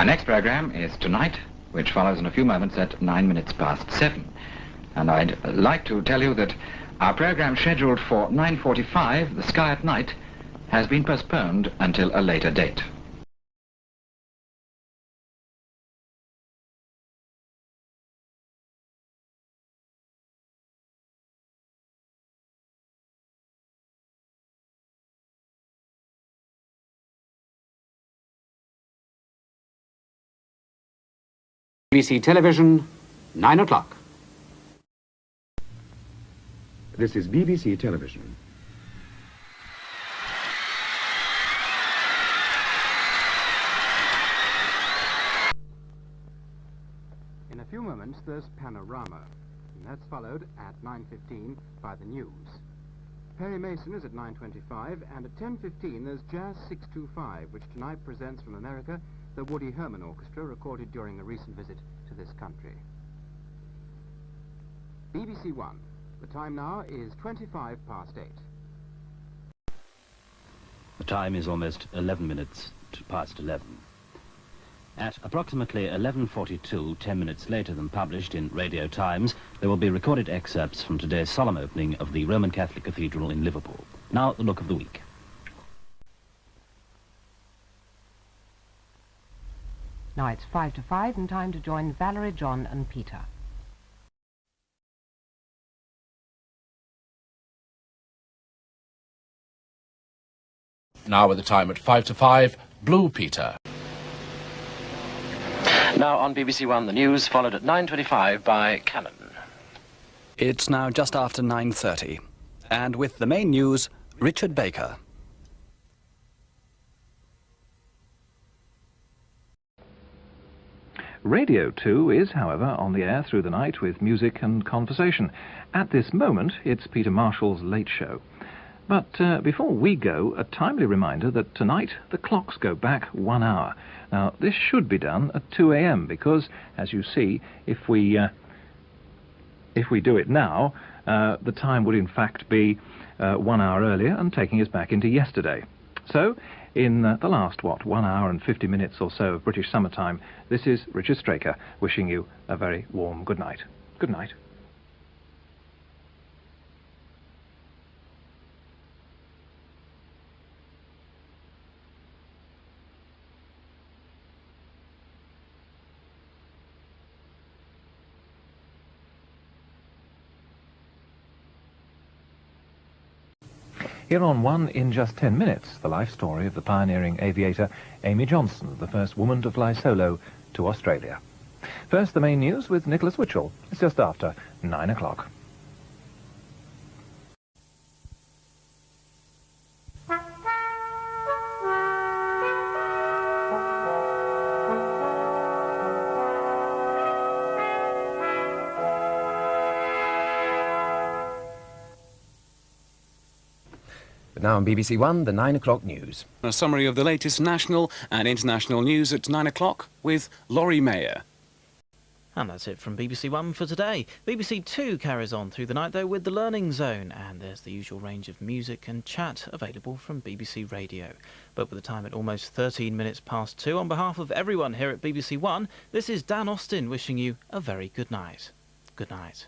Our next programme is Tonight, which follows in a few moments at 7:09. And I'd like to tell you that our programme scheduled for 9:45, The Sky at Night, has been postponed until a later date. BBC Television, 9 o'clock. This is BBC Television. In a few moments, there's Panorama, and that's followed at 9:15 by the news. Perry Mason is at 9:25, and at 10:15 there's Jazz 625, which tonight presents from America the Woody Herman Orchestra, recorded during a recent visit to this country. BBC One. The time now is 8:25. The time is almost 11 minutes past 11. At approximately 11:42, 10 minutes later than published in Radio Times, there will be recorded excerpts from today's solemn opening of the Roman Catholic Cathedral in Liverpool. Now, the look of the week. Now it's 5 to 5 and time to join Valerie, John and Peter. Now with the time at 5 to 5, Blue Peter. Now on BBC One, the news, followed at 9:25 by Cannon. It's now just after 9:30, and with the main news, Richard Baker. Radio 2 is, however, on the air through the night with music and conversation. At this moment, it's Peter Marshall's Late Show. But before we go, a timely reminder that tonight the clocks go back 1 hour. Now, this should be done at 2 a.m. because, as you see, if we do it now, the time would in fact be 1 hour earlier and taking us back into yesterday. So, in the last, 1 hour and 50 minutes or so of British summertime, this is Richard Straker wishing you a very warm good night. Good night. Here on One in just 10 minutes, the life story of the pioneering aviator Amy Johnson, the first woman to fly solo to Australia. First, the main news with Nicholas Witchell. It's just after 9 o'clock. Now on BBC One, the 9 o'clock news. A summary of the latest national and international news at 9 o'clock with Laurie Mayer. And that's it from BBC One for today. BBC Two carries on through the night, though, with The Learning Zone, and there's the usual range of music and chat available from BBC Radio. But with the time at almost 13 minutes past 2, on behalf of everyone here at BBC One, this is Dan Austin wishing you a very good night. Good night.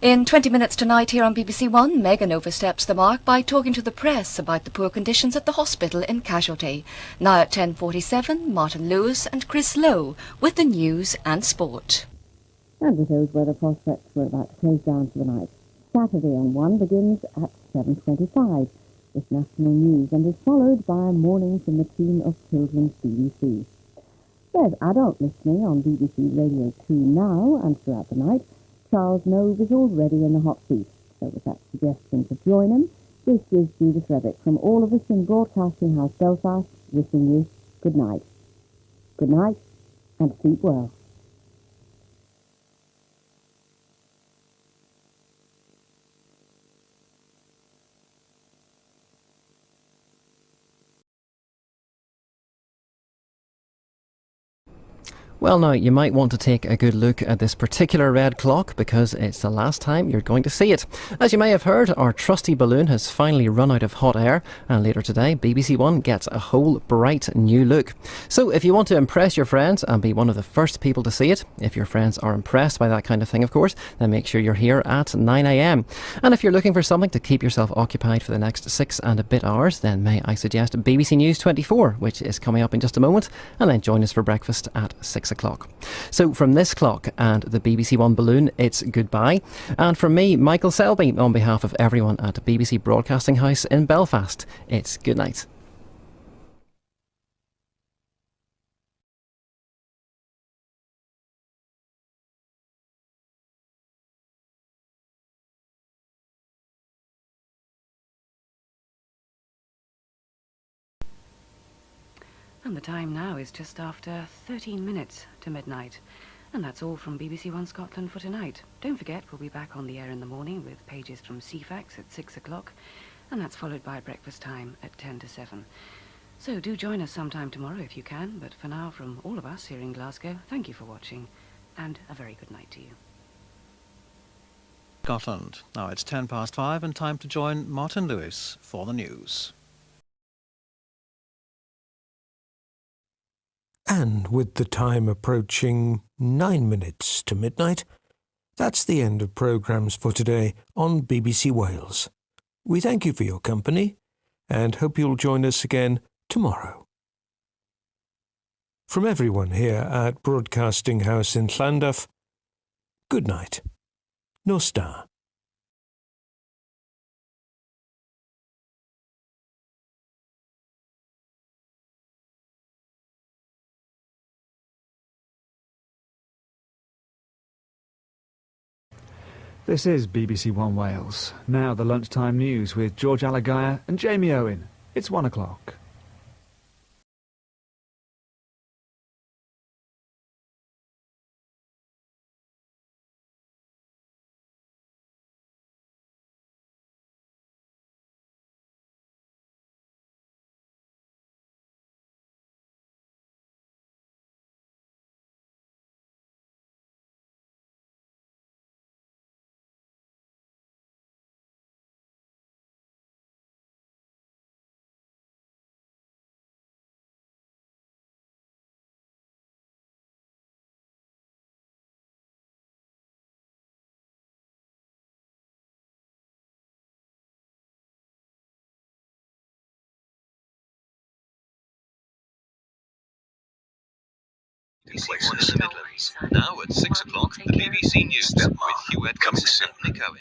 In 20 minutes tonight here on BBC One, Megan oversteps the mark by talking to the press about the poor conditions at the hospital in Casualty. Now at 10:47, Martin Lewis and Chris Lowe with the news and sport. And with those weather prospects, we're about to close down for the night. Saturday on One begins at 7:25 with national news and is followed by a morning from the team of Children's BBC. There's adult listening on BBC Radio 2 now and throughout the night. Charles Nove is already in the hot seat, so with that suggestion to join him, this is Judith Revick from all of us in Broadcasting House Belfast, wishing you good night. Good night, and sleep well. Well, now, you might want to take a good look at this particular red clock because it's the last time you're going to see it. As you may have heard, our trusty balloon has finally run out of hot air, and later today, BBC One gets a whole bright new look. So if you want to impress your friends and be one of the first people to see it, if your friends are impressed by that kind of thing, of course, then make sure you're here at 9 a.m. And if you're looking for something to keep yourself occupied for the next 6 and a bit hours, then may I suggest BBC News 24, which is coming up in just a moment, and then join us for breakfast at 6 o'clock. So from this clock and the BBC One balloon, it's goodbye. And from me, Michael Selby, on behalf of everyone at BBC Broadcasting House in Belfast, it's good night. And the time now is just after 13 minutes to midnight. And that's all from BBC One Scotland for tonight. Don't forget, we'll be back on the air in the morning with pages from CFAX at 6 o'clock. And that's followed by breakfast time at 10 to 7. So do join us sometime tomorrow if you can. But for now, from all of us here in Glasgow, thank you for watching. And a very good night to you. Scotland. Now it's 5:10 and time to join Martin Lewis for the news. And with the time approaching 9 minutes to midnight, that's the end of programmes for today on BBC Wales. We thank you for your company and hope you'll join us again tomorrow. From everyone here at Broadcasting House in Llandaff, good night. Nos da. This is BBC One Wales. Now the lunchtime news with George Alagaya and Jamie Owen. It's 1 o'clock. Places in the Midlands. Now at 6 o'clock, the BBC News with Hugh Edwards and Nick Owen.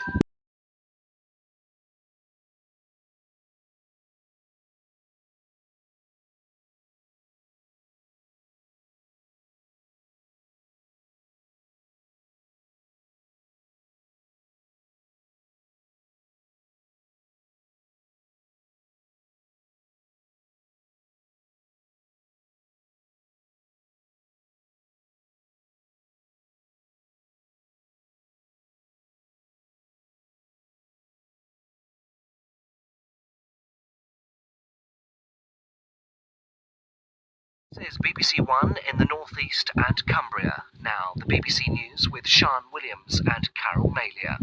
This is BBC One in the northeast and Cumbria. Now the BBC News with Sean Williams and Carol Malia.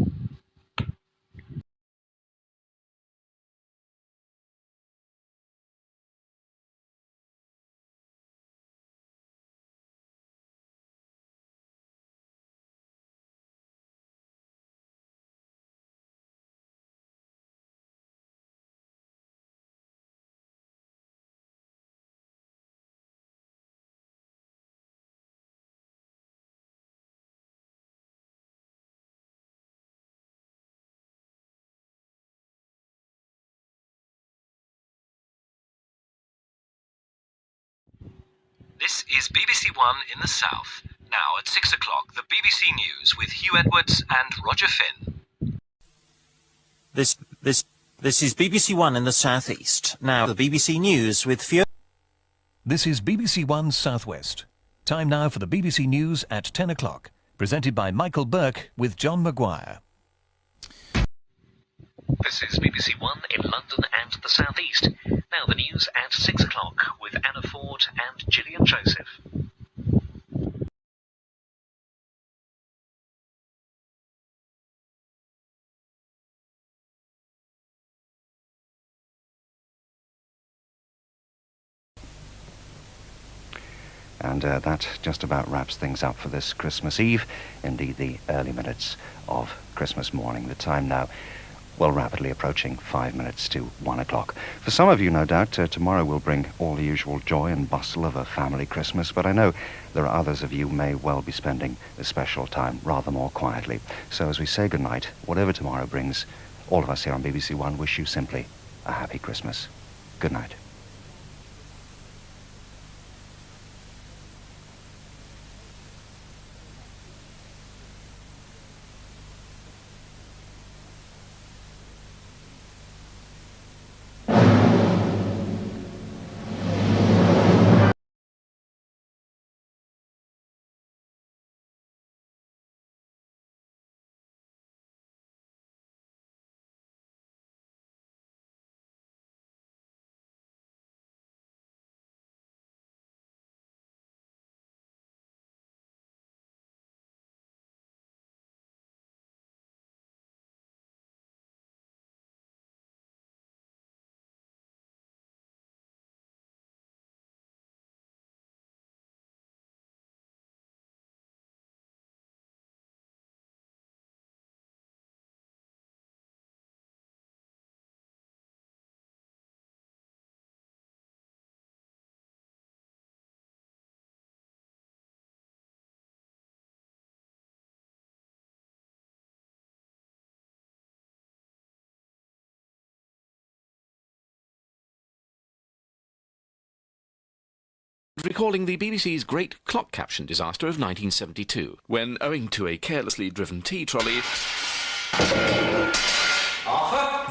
This is BBC One in the south. Now at 6 o'clock, the BBC News with Hugh Edwards and Roger Finn. This is BBC One in the southeast. Now the BBC News with Fiona. This is BBC One Southwest. Time now for the BBC News at 10 o'clock. Presented by Michael Burke with John Maguire. This is BBC One in London and the southeast. Now the news at 6 o'clock with Anna Ford and Gillian Joseph. And that just about wraps things up for this Christmas Eve, indeed the early minutes of Christmas morning. The time now, well, rapidly approaching 5 minutes to 1 o'clock. For some of you, no doubt, tomorrow will bring all the usual joy and bustle of a family Christmas, but I know there are others of you who may well be spending this special time rather more quietly. So as we say goodnight, whatever tomorrow brings, all of us here on BBC One wish you simply a happy Christmas. Good night. Recalling the BBC's great clock caption disaster of 1972, when, owing to a carelessly driven tea trolley,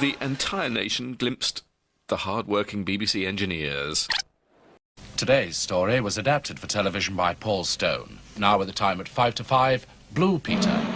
the entire nation glimpsed the hard-working BBC engineers. Today's story was adapted for television by Paul Stone. Now at the time at 5 to 5, Blue Peter.